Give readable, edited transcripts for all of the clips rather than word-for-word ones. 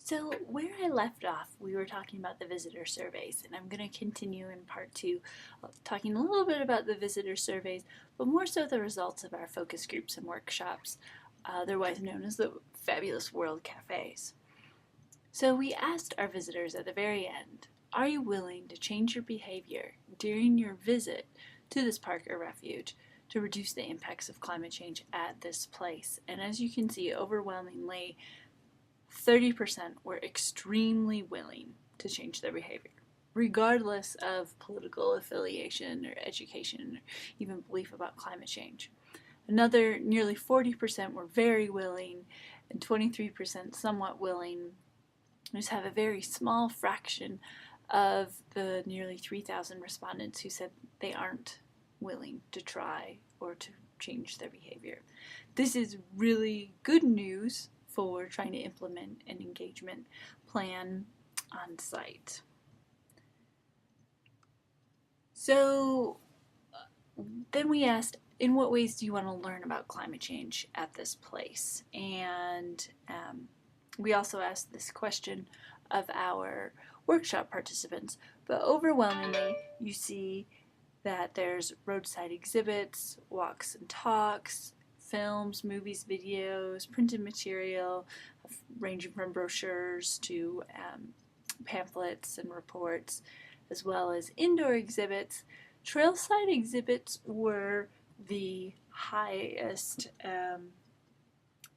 So where I left off, we were talking about the visitor surveys, and I'm going to continue in part two, talking a little bit about the visitor surveys, but more so the results of our focus groups and workshops, otherwise known as the Fabulous World Cafes. So we asked our visitors at the very end, are you willing to change your behavior during your visit to this park or refuge to reduce the impacts of climate change at this place? And as you can see, overwhelmingly, 30% were extremely willing to change their behavior, regardless of political affiliation or education or even belief about climate change. Another nearly 40% were very willing, and 23% somewhat willing. We just have a very small fraction of the nearly 3,000 respondents who said they aren't willing to try or to change their behavior. This is really good news for trying to implement an engagement plan on site. So then we asked, in what ways do you want to learn about climate change at this place? And we also asked this question of our workshop participants, but overwhelmingly you see that there's roadside exhibits, walks and talks, films, movies, videos, printed material, ranging from brochures to pamphlets and reports, as well as indoor exhibits. Trailside exhibits were the highest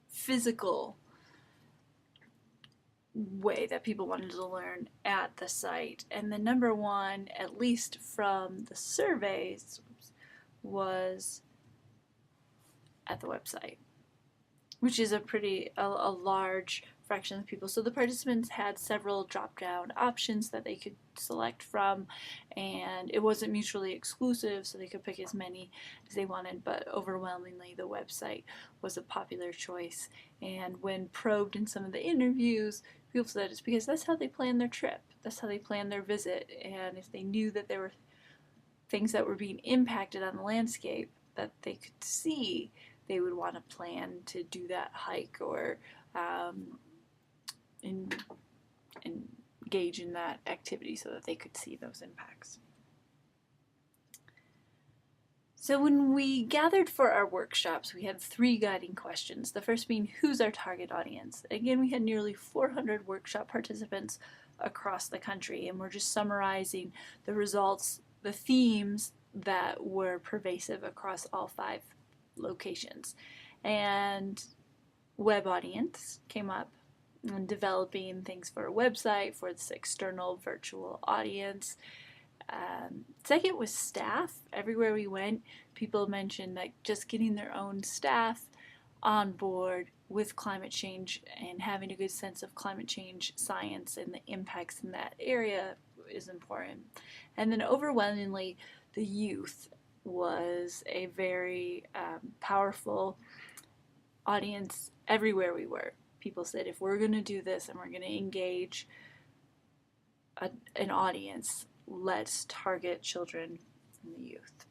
physical way that people wanted to learn at the site. And the number one, at least from the surveys, was at the website, which is a large fraction of people. So the participants had several drop-down options that they could select from, and it wasn't mutually exclusive, so they could pick as many as they wanted, but overwhelmingly the website was a popular choice. And when probed in some of the interviews, people said it's because that's how they planned their trip, that's how they planned their visit, and if they knew that there were things that were being impacted on the landscape that they could see, they would want to plan to do that hike or engage in that activity so that they could see those impacts. So when we gathered for our workshops, we had 3 guiding questions. The first being, who's our target audience? Again, we had nearly 400 workshop participants across the country, and we're just summarizing the results, the themes that were pervasive across all 5 locations. And web audience came up, and developing things for a website for this external virtual audience. Second was staff. Everywhere we went, people mentioned that just getting their own staff on board with climate change and having a good sense of climate change science and the impacts in that area is important. And then overwhelmingly, the youth was a very powerful audience everywhere we were. People said, if we're going to do this and we're going to engage an audience, let's target children and the youth.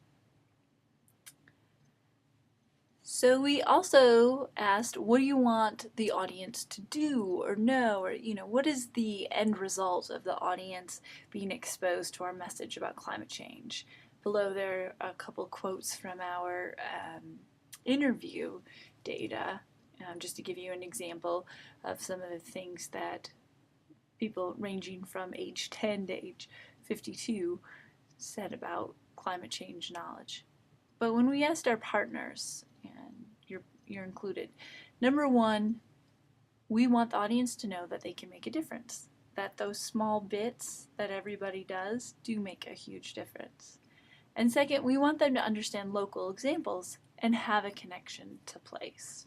So we also asked, what do you want the audience to do or know, or what is the end result of the audience being exposed to our message about climate change? Below there are a couple quotes from our interview data, just to give you an example of some of the things that people ranging from age 10 to age 52 said about climate change knowledge. But when we asked our partners, and you're included, number one, we want the audience to know that they can make a difference, that those small bits that everybody does do make a huge difference. And second, we want them to understand local examples and have a connection to place.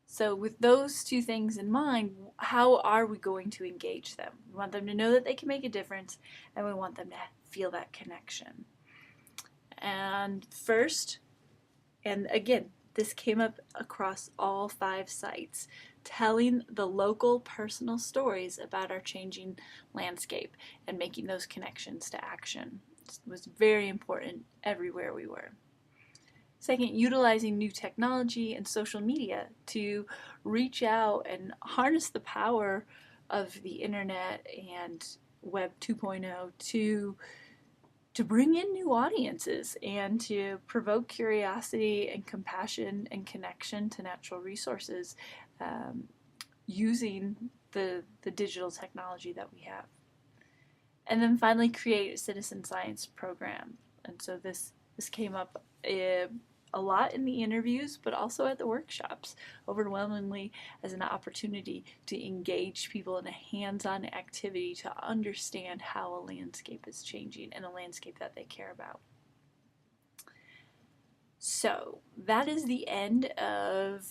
So with those 2 things in mind, how are we going to engage them? We want them to know that they can make a difference, and we want them to feel that connection. And first, and again, this came up across all 5 sites, telling the local personal stories about our changing landscape and making those connections to action. It was very important everywhere we were. Second, utilizing new technology and social media to reach out and harness the power of the internet and Web 2.0 to bring in new audiences and to provoke curiosity and compassion and connection to natural resources using the digital technology that we have. And then finally, create a citizen science program. And so this came up a lot in the interviews, but also at the workshops, overwhelmingly as an opportunity to engage people in a hands-on activity to understand how a landscape is changing and a landscape that they care about. So that is the end of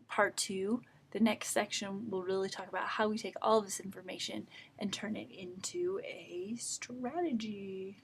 part 2. The next section will really talk about how we take all of this information and turn it into a strategy.